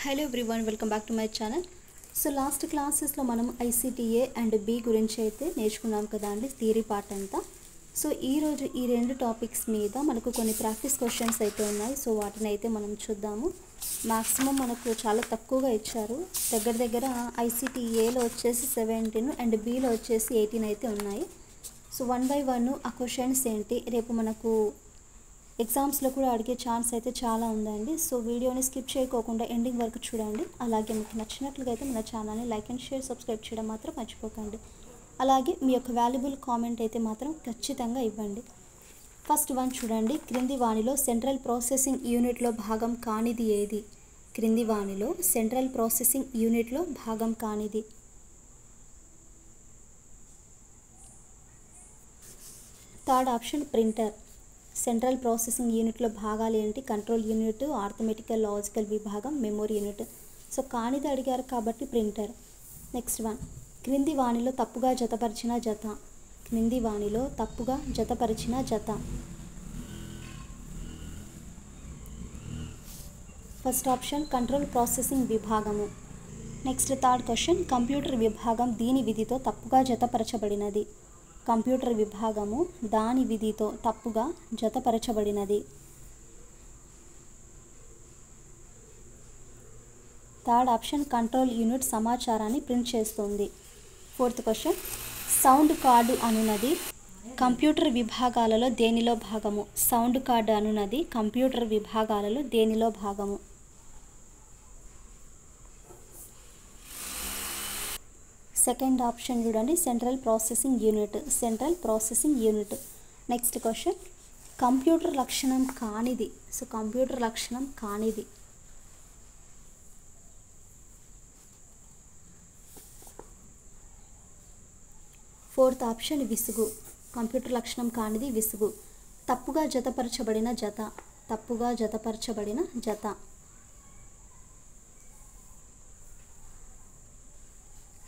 Hello everyone, welcome back to my channel. So last క్లాసెస్లో మనం ఐసీటీఏ and B గురించి అయితే నేర్చుకున్నాం కదా అండి, థియరీ పార్ట్ అంతా. సో ఈరోజు ఈ రెండు టాపిక్స్ మీద మనకు కొన్ని ప్రాక్టీస్ క్వశ్చన్స్ అయితే ఉన్నాయి. సో వాటిని అయితే మనం చూద్దాము. మ్యాక్సిమం మనకు చాలా తక్కువగా ఇచ్చారు. దగ్గర ఐసీటీఏలో వచ్చేసి 17 అండ్ బిలో వచ్చేసి 18 అయితే ఉన్నాయి. సో 1 by 1 ఆ క్వశ్చన్స్ ఏంటి, రేపు మనకు ఎగ్జామ్స్లో కూడా అడిగే ఛాన్స్ అయితే చాలా ఉందండి. సో వీడియోని స్కిప్ చేయకోకుండా ఎండింగ్ వరకు చూడండి. అలాగే మీకు నచ్చినట్లుగా అయితే మన ఛానల్ని లైక్ అండ్ షేర్, సబ్స్క్రైబ్ చేయడం మాత్రం మర్చిపోకండి. అలాగే మీ యొక్క వాల్యుబుల్ కామెంట్ అయితే మాత్రం ఖచ్చితంగా ఇవ్వండి. ఫస్ట్ వన్ చూడండి. క్రింది వాణిలో సెంట్రల్ ప్రాసెసింగ్ యూనిట్లో భాగం కానిది ఏది? క్రింది వాణిలో సెంట్రల్ ప్రాసెసింగ్ యూనిట్లో భాగం కానిది. Third option printer. Central processing యూనిట్లో భాగాలు ఏంటి? కంట్రోల్ యూనిట్, ఆర్థమెటికల్ లాజికల్ విభాగం, మెమొరీ యూనిట్. సో కానిది అడిగారు కాబట్టి ప్రింటర్. Next one. క్రింది వాణిలో తప్పుగా జతపరిచిన జత. క్రింది వాణిలో తప్పుగా జతపరిచిన జత. ఫస్ట్ ఆప్షన్ కంట్రోల్ ప్రాసెసింగ్ విభాగము. Next third question. కంప్యూటర్ విభాగం దీని విధితో తప్పుగా జతపరచబడినది. కంప్యూటర్ విభాగము దాని విధితో తప్పుగా జతపరచబడినది. థర్డ్ ఆప్షన్ కంట్రోల్ యూనిట్ సమాచారాన్ని ప్రింట్ చేస్తుంది. Fourth question. సౌండ్ కార్డు అనున్నది కంప్యూటర్ విభాగాలలో దేనిలో భాగము? సౌండ్ కార్డు అనున్నది కంప్యూటర్ విభాగాలలో దేనిలో భాగము? సెకండ్ ఆప్షన్ చూడండి, central processing unit. Central processing unit. Next question. Computer లక్షణం కానిది. సో కంప్యూటర్ లక్షణం కానిది. ఫోర్త్ ఆప్షన్ విసుగు. కంప్యూటర్ లక్షణం కానిది విసుగు. తప్పుగా జతపరచబడిన జత. తప్పుగా జతపరచబడిన జత.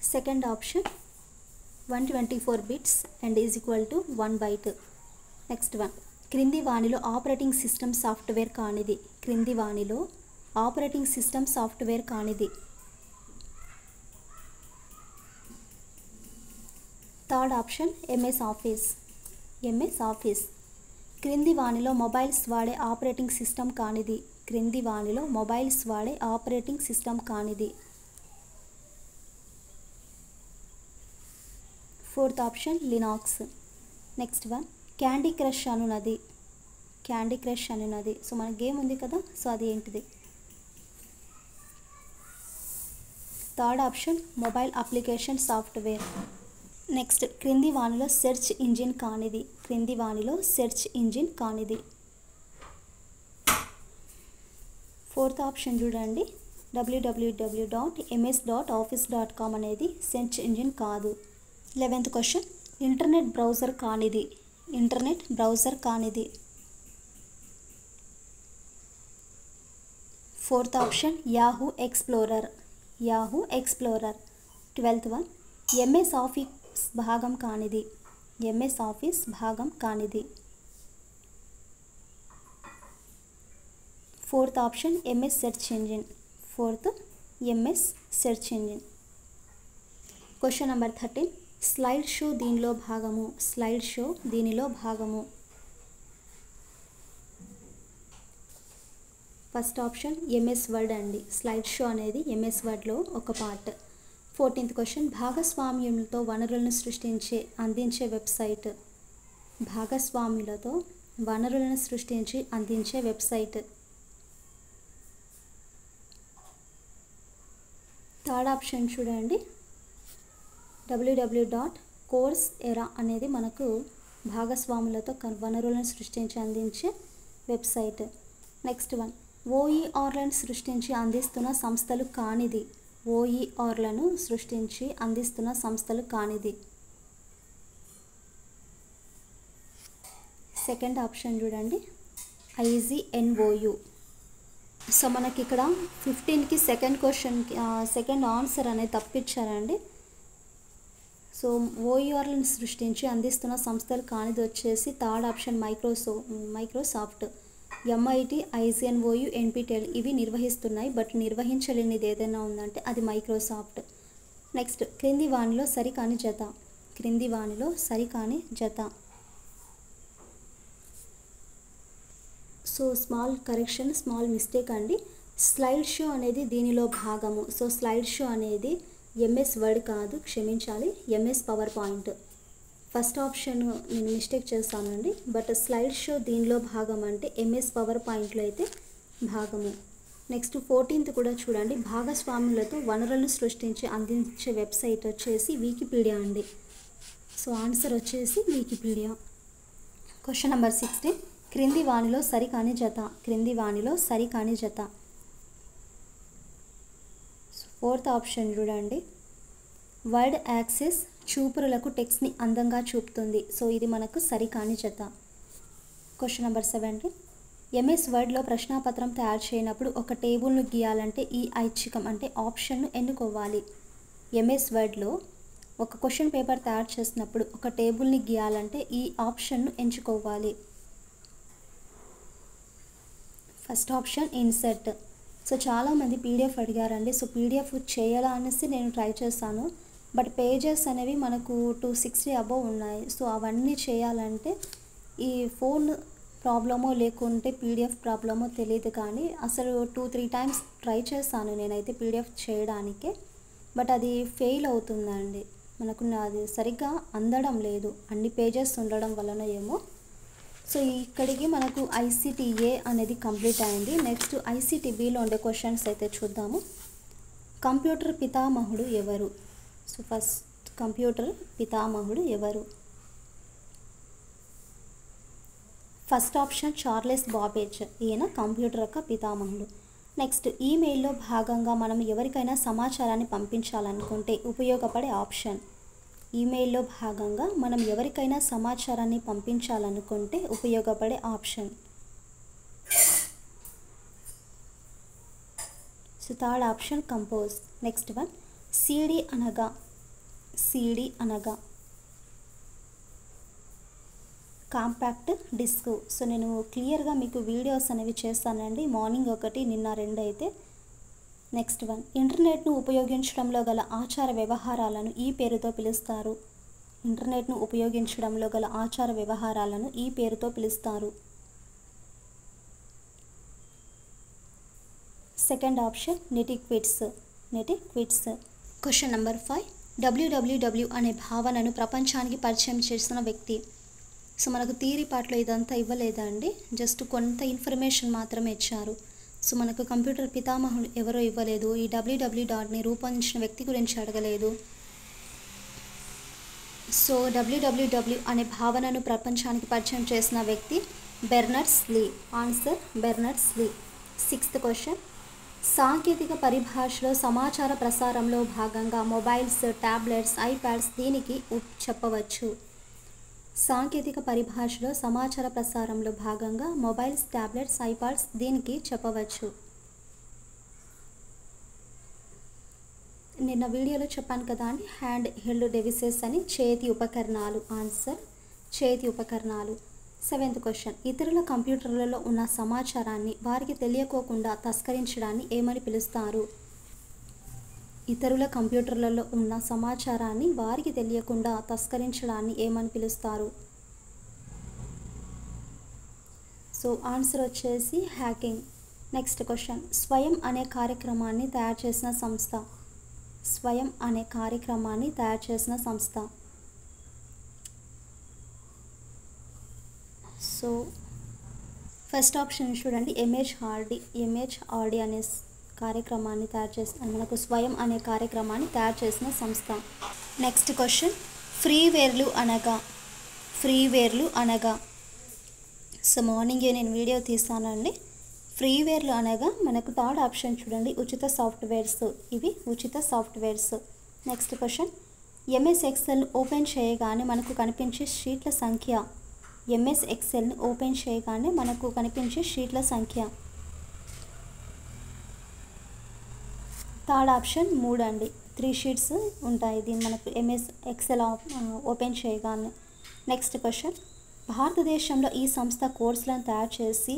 Second option 124 bits and is equal to 1 byte. Next one. క్రింది వాణిలో ఆపరేటింగ్ సిస్టమ్ సాఫ్ట్వేర్ కానిది. క్రింది వాణిలో ఆపరేటింగ్ సిస్టమ్ సాఫ్ట్వేర్ కానిది. Third option MS office. MS office. క్రింది వాణిలో మొబైల్స్ వాడే ఆపరేటింగ్ సిస్టమ్ కానిది. క్రింది వాణిలో మొబైల్స్ వాడే ఆపరేటింగ్ సిస్టమ్ కానిది. Fourth option Linux. Next one. Candy Crush అనున్నది. క్యాండీ క్రష్ అనున్నది. సో మన గేమ్ ఉంది కదా, సో అది ఏంటిది? Third option mobile application software. Next. క్రింది వాణిలో సెర్చ్ ఇంజిన్ కానిది. క్రింది వాణిలో సెర్చ్ ఇంజిన్ కానిది. ఫోర్త్ ఆప్షన్ చూడండి, www.ms.office.com అనేది సెర్చ్ ఇంజిన్ కాదు. 11th question. ఇంటర్నెట్ బ్రౌజర్ కానిది. ఇంటర్నెట్ బ్రౌజర్ కానిది. Fourth option Yahoo explorer. Yahoo explorer. 12th one. MS Office భాగం కానిది. ఎంఎస్ ఆఫీస్ భాగం కానిది. Fourth option MS search engine. Fourth MS search engine. Question number 13. Slide show దీనిలో భాగము. Slide show దీనిలో భాగము. ఫస్ట్ ఆప్షన్ ఎంఎస్ వర్డ్ అండి. Slide show అనేది ఎంఎస్ వర్డ్లో ఒక పార్ట్. 14th question. భాగస్వామ్యులతో వనరులను సృష్టించి అందించే వెబ్సైట్. భాగస్వాములతో వనరులను సృష్టించి అందించే వెబ్సైట్. థర్డ్ ఆప్షన్ చూడండి, www.coursera అనేది మనకు భాగస్వాములతో వనరులను సృష్టించి అందించే వెబ్సైట్. Next one. ఓఈఆర్లను సృష్టించి అందిస్తున్న సంస్థలు కానిది. ఓఈఆర్లను సృష్టించి అందిస్తున్న సంస్థలు కానిది. సెకండ్ ఆప్షన్ చూడండి, IGNOU. సో మనకి ఇక్కడ 15కి సెకండ్ క్వశ్చన్కి సెకండ్ ఆన్సర్ అనేది తప్పిచ్చారండి. సో ఓఈఆర్లను సృష్టించి అందిస్తున్న సంస్థలు కానిది వచ్చేసి third option Microsoft. MIT, IGNOU, NPTEL ఇవి నిర్వహిస్తున్నాయి. బట్ నిర్వహించలేనిది ఏదైనా ఉందంటే అది మైక్రోసాఫ్ట్. నెక్స్ట్, క్రింది వానిలో సరికాని జత. క్రింది వానిలో సరికాని జత. So small correction, small mistake అండి. స్లైడ్ షో అనేది దీనిలో భాగము. సో స్లైడ్ షో అనేది ఎంఎస్ వర్డ్ కాదు, క్షమించాలి, MS power point. First option నేను మిస్టేక్ చేస్తానండి. బట్ స్లైడ్ షో దీనిలో భాగం అంటే ఎంఎస్ పవర్ పాయింట్లో అయితే భాగము. నెక్స్ట్ 14th కూడా చూడండి. భాగస్వాములతో వనరులను సృష్టించి అందించే వెబ్సైట్ వచ్చేసి వికీపీడియా అండి. సో ఆన్సర్ వచ్చేసి వికీపీడియా. Question number 16. క్రింది వానిలో సరికాని జత. క్రింది వానిలో సరికాని జత. 4th ఆప్షన్ చూడండి. వర్డ్ యాక్సెస్ చూపురులకు టెక్స్ట్ని అందంగా చూపుతుంది. సో ఇది మనకు సరికాని జత. Question number 17. ఎంఎస్ వర్డ్లో ప్రశ్నాపత్రం తయారు చేయనప్పుడు ఒక టేబుల్ను గీయాలంటే ఈ ఐచ్ఛికం అంటే ఆప్షన్ను ఎన్నుకోవాలి. ఎంఎస్ వర్డ్లో ఒక క్వశ్చన్ పేపర్ తయారు చేసినప్పుడు ఒక టేబుల్ని గీయాలంటే ఈ ఆప్షన్ను ఎంచుకోవాలి. First option insert. సో చాలామంది పీడిఎఫ్ అడిగారండి. సో పీడిఎఫ్ చేయాలనేసి నేను ట్రై చేశాను. బట్ పేజెస్ అనేవి మనకు 260 అబవ్ ఉన్నాయి. సో అవన్నీ చేయాలంటే ఈ ఫోన్ ప్రాబ్లమో లేకుంటే పీడిఎఫ్ ప్రాబ్లమో తెలియదు, కానీ అసలు 2-3 టైమ్స్ ట్రై చేశాను నేనైతే పీడిఎఫ్ చేయడానికే. బట్ అది ఫెయిల్ అవుతుందండి. మనకు అది సరిగ్గా అందడం లేదు, అన్ని పేజెస్ ఉండడం వలన ఏమో. సో ఇక్కడికి మనకు ఐసిటిఏ అనేది కంప్లీట్ అయింది. నెక్స్ట్ ఐసిటిబిలో ఉండే క్వశ్చన్స్ అయితే చూద్దాము. కంప్యూటర్ పితామహుడు ఎవరు? సో ఫస్ట్, కంప్యూటర్ పితామహుడు ఎవరు? First option Charles Babbage. ఈయన కంప్యూటర్ యొక్క పితామహుడు. నెక్స్ట్, ఈమెయిల్లో భాగంగా మనం ఎవరికైనా సమాచారాన్ని పంపించాలనుకుంటే ఉపయోగపడే ఆప్షన్. ఈమెయిల్లో భాగంగా మనం ఎవరికైనా సమాచారాన్ని పంపించాలనుకుంటే ఉపయోగపడే option. So third option compose. Next one, CD అనగా. సిడి అనగా కాంపాక్ట్ డిస్క్. సో నేను క్లియర్గా మీకు వీడియోస్ అనేవి చేస్తానండి. మార్నింగ్ ఒకటి, నిన్న 2 అయితే. నెక్స్ట్ వన్, ఇంటర్నెట్ను ఉపయోగించడంలో గల ఆచార వ్యవహారాలను ఈ పేరుతో పిలుస్తారు. ఇంటర్నెట్ను ఉపయోగించడంలో గల ఆచార వ్యవహారాలను ఈ పేరుతో పిలుస్తారు. Second option netiquettes. Netiquettes. Question number 5. WWW అనే భావనను ప్రపంచానికి పరిచయం చేసిన వ్యక్తి. సో మనకు థియరీ పార్ట్లో ఇదంతా ఇవ్వలేదండి, జస్ట్ కొంత ఇన్ఫర్మేషన్ మాత్రమే ఇచ్చారు. సో మనకు కంప్యూటర్ పితామహుడు ఎవరో ఇవ్వలేదు. ఈ www.ని రూపొందించిన వ్యక్తి గురించి అడగలేదు. సో www అనే భావనను ప్రపంచానికి పరిచయం చేసిన వ్యక్తి బెర్నర్డ్ లీ. ఆన్సర్ బెర్నర్డ్ లీ. 6th question. సాంకేతిక పరిభాషలో సమాచార ప్రసారంలో భాగంగా మొబైల్స్, ట్యాబ్లెట్స్, ఐప్యాడ్స్ దీనికి చెప్పవచ్చు. సాంకేతిక పరిభాషలో సమాచార ప్రసారంలో భాగంగా మొబైల్స్, ట్యాబ్లెట్స్, ఐపాడ్స్ దీనికి చెప్పవచ్చు. నిన్న వీడియోలో చెప్పాను కదా అండి, హ్యాండ్ హెల్డ్ డివైసెస్ అని, చేతి ఉపకరణాలు. ఆన్సర్ చేతి ఉపకరణాలు. 7th question. ఇతరుల కంప్యూటర్లలో ఉన్న సమాచారాన్ని వారికి తెలియకోకుండా తస్కరించడాన్ని ఏమని పిలుస్తారు? ఇతరుల కంప్యూటర్లలో ఉన్న సమాచారాన్ని వారికి తెలియకుండా తస్కరించడాన్ని ఏమని పిలుస్తారు? సో ఆన్సర్ వచ్చేసి హ్యాకింగ్. Next question. స్వయం అనే కార్యక్రమాన్ని తయారు చేసిన సంస్థ. స్వయం అనే కార్యక్రమాన్ని తయారు చేసిన సంస్థ. సో ఫస్ట్ ఆప్షన్ చూడండి, ఎంహెచ్ఆర్డి అనే కార్యక్రమాన్ని తయారు చేసిన, మనకు స్వయం అనే కార్యక్రమాన్ని తయారు చేసిన సంస్థ. Next question. ఫ్రీవేర్లు అనగా. ఫ్రీవేర్లు అనగా. సో మార్నింగే నేను వీడియో తీస్తానండి. ఫ్రీవేర్లు అనగా మనకు థర్డ్ ఆప్షన్ చూడండి, ఉచిత సాఫ్ట్వేర్స్. ఇవి ఉచిత సాఫ్ట్వేర్స్. Next question. ఎంఎస్ ఎక్సెల్ను ఓపెన్ చేయగానే మనకు కనిపించే షీట్ల సంఖ్య. ఎంఎస్ ఎక్సెల్ని ఓపెన్ చేయగానే మనకు కనిపించే షీట్ల సంఖ్య. థర్డ్ ఆప్షన్ 3 అండి, 3 షీట్స్ ఉంటాయి దీన్ని మనకు ఎంఎస్ ఎక్సెల్ ఓపెన్ చేయగానే. Next question. భారతదేశంలో ఈ సంస్థ కోర్సులను తయారు చేసి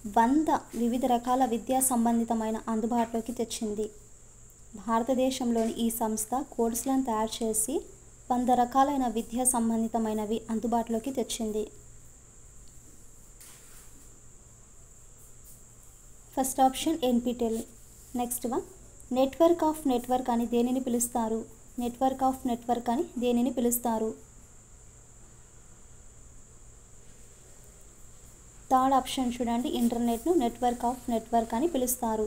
100 వివిధ రకాల విద్యా సంబంధితమైన అందుబాటులోకి తెచ్చింది? భారతదేశంలోని ఈ సంస్థ కోర్సులను తయారు చేసి 100 రకాలైన విద్యా సంబంధితమైనవి అందుబాటులోకి తెచ్చింది. First option NPTEL. Next one, network of network అని దేనిని పిలుస్తారు? నెట్వర్క్ ఆఫ్ నెట్వర్క్ అని దేనిని పిలుస్తారు? థర్డ్ ఆప్షన్ చూడండి, ఇంటర్నెట్ను నెట్వర్క్ ఆఫ్ నెట్వర్క్ అని పిలుస్తారు.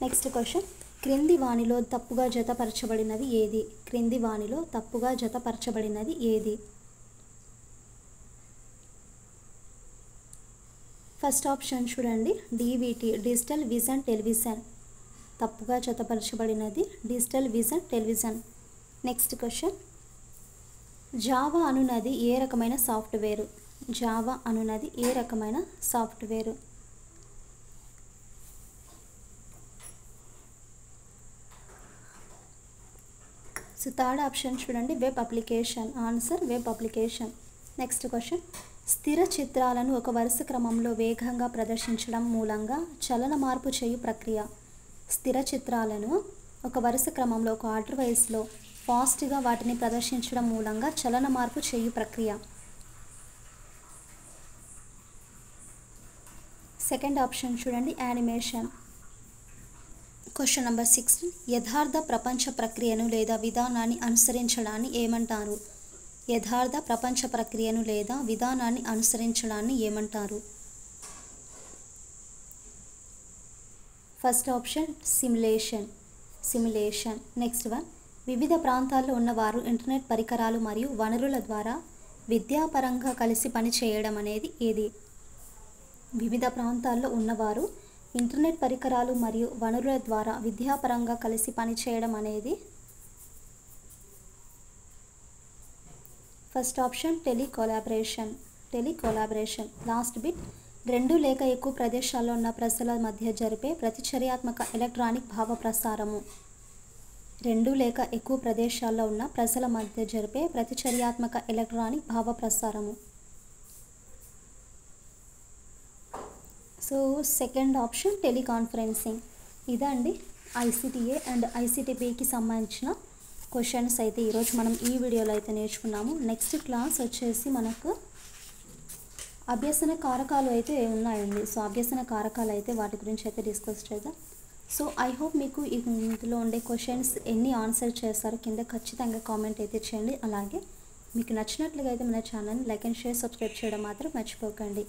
నెక్స్ట్ క్వశ్చన్, క్రింది వానిలో తప్పుగా జతపరచబడినది ఏది? క్రింది వానిలో తప్పుగా జతపరచబడినది ఏది? ఫస్ట్ ఆప్షన్ చూడండి, DVT, డిజిటల్ విజన్ టెలివిజన్. తప్పుగా జతపరచబడినది digital vision television. Next question, Java అనునది ఏ రకమైన సాఫ్ట్వేరు? జావా అనునది ఏ రకమైన సాఫ్ట్వేరు? సో థర్డ్ ఆప్షన్ చూడండి, web application. Answer web application. Next question, స్థిర చిత్రాలను ఒక వరుస క్రమంలో వేగంగా ప్రదర్శించడం మూలంగా చలన మార్పు చేయు ప్రక్రియ. స్థిర చిత్రాలను ఒక వరుస క్రమంలో ఒక ఆర్డర్ వైస్లో ఫాస్ట్గా వాటిని ప్రదర్శించడం మూలంగా చలన మార్పు చేయు ప్రక్రియ. సెకండ్ ఆప్షన్ చూడండి, యానిమేషన్. క్వశ్చన్ నెంబర్ 6, యథార్థ ప్రపంచ ప్రక్రియను లేదా విధానాన్ని అనుసరించడాన్ని ఏమంటారు? యథార్థ ప్రపంచ ప్రక్రియను లేదా విధానాన్ని అనుసరించడాన్ని ఏమంటారు? First option simulation. Simulation. Next one, వివిధ ప్రాంతాల్లో ఉన్నవారు ఇంటర్నెట్ పరికరాలు మరియు వనరుల ద్వారా విద్యాపరంగా కలిసి పనిచేయడం అనేది ఏది? వివిధ ప్రాంతాల్లో ఉన్నవారు ఇంటర్నెట్ పరికరాలు మరియు వనరుల ద్వారా విద్యాపరంగా కలిసి పనిచేయడం అనేది ఫస్ట్ ఆప్షన్ టెలికోలాబరేషన్. టెలికోలాబరేషన్. లాస్ట్ బిట్, 2 లేక ఎక్కువ ప్రదేశాల్లో ఉన్న ప్రజల మధ్య జరిపే ప్రతిచర్యాత్మక ఎలక్ట్రానిక్ భావ ప్రసారము. 2 లేక ఎక్కువ ప్రదేశాల్లో ఉన్న ప్రజల మధ్య జరిపే ప్రతిచర్యాత్మక ఎలక్ట్రానిక్ భావ ప్రసారము. So second option teleconferencing. ఇదండి ICTA అండ్ ICTPకి సంబంధించిన క్వశ్చన్స్ అయితే ఈరోజు మనం ఈ వీడియోలో అయితే నేర్చుకున్నాము. నెక్స్ట్ క్లాస్ వచ్చేసి మనకు అభ్యసన కారకాలు అయితే ఉన్నాయండి. సో అభ్యసన కారకాలు అయితే వాటి గురించి అయితే డిస్కస్ చేద్దాం. సో ఐ హోప్ మీకు ఇందులో ఉండే క్వశ్చన్స్ ఎన్ని ఆన్సర్ చేస్తారో కింద ఖచ్చితంగా కామెంట్ అయితే చేయండి. అలాగే మీకు నచ్చినట్లుగా అయితే మన ఛానల్ని లైక్ అండ్ షేర్, సబ్స్క్రైబ్ చేయడం మాత్రం మర్చిపోకండి.